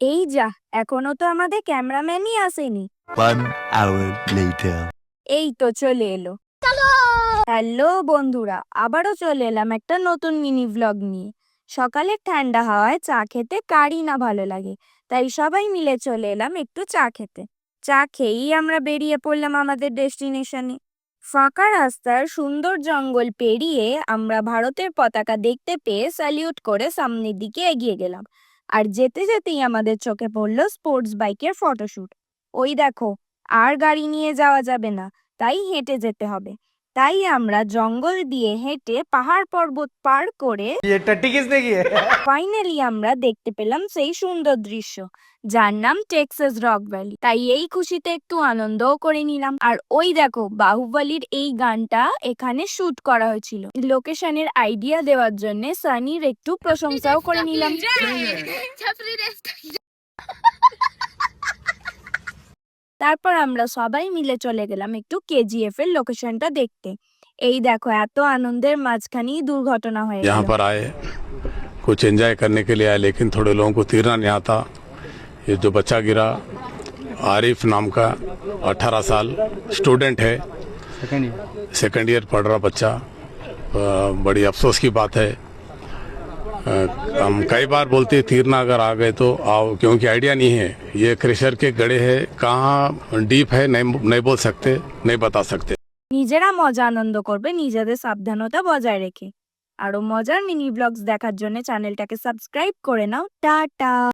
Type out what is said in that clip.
এই যা, এখনো তো আমাদের ক্যামেরাম্যানই আসেনি। 1 hour later. এই তো চলে এলো। হ্যালো বন্ধুরা, আবারও চলে এলাম একটা নতুন মিনি ভ্লগ নিয়ে। সকালের ঠান্ডা হাওয়ায় চা খেতে কারই না ভালো লাগে, তাই সবাই মিলে চলে এলাম একটু চা খেতে। চা খেয়েই আমরা বেরিয়ে পড়লাম আমাদের ডেস্টিনেশনে। ফাঁকা রাস্তার সুন্দর জঙ্গল পেরিয়ে আমরা ভারতের পতাকা দেখতে পেয়ে স্যালিউট করে সামনের দিকে এগিয়ে গেলাম। আর যেতে যেতেই আমাদের চোখে পড়লো স্পোর্টস বাইকের ফটোশ্যুট। ওই দেখো, আর গাড়ি নিয়ে যাওয়া যাবে না, তাই হেঁটে যেতে হবে। তাই আমরা জঙ্গল দিয়ে হেঁটে পাহাড় পর্বত পার করে ফাইনালি আমরা দেখতে পেলাম সেই সুন্দর দৃশ্য, যার নাম টেক্সাস রক ভ্যালি। তাই এই খুশিতে একটু আনন্দও করে নিলাম। আর ওই দেখো, বাহুবলীর এই গানটা এখানে শুট করা হয়েছিল। লোকেশনের আইডিয়া দেওয়ার জন্য সানির একটু প্রশংসাও করে নিলাম। তারপর আমরা সবাই মিলে চলে গেলাম একটু কেজিএফ এর লোকেশনটা দেখতে। এই দেখো, এত আনন্দের মাঝখানেই দুর্ঘটনা হয়ে গেল। यहाँ पर आए कुछ एंजॉय करने के लिए आए, लेकिन थोड़े लोगों को तैरना नहीं आता। ये जो बच्चा गिरा, आरिफ नाम का 18 साल स्टूडेंट है, सेकंड ईयर पढ़ रहा बच्चा। बड़ी अफसोस की बात है। हम कई बार बोलते हैं तीरना अगर आ गए तो आओ, क्योंकि आइडिया नहीं है ये क्रेशर के गड्ढे है, कहाँ डीप है नहीं बोल सकते, नहीं बता सकते। নিজেরা মজা আনন্দ করবে নিজেদের সাবধানতা বজায় রেখে। আরো মজার মিনি ব্লগস দেখার জন্য চ্যানেলটাকে সাবস্ক্রাইব করে নাও। টাটা।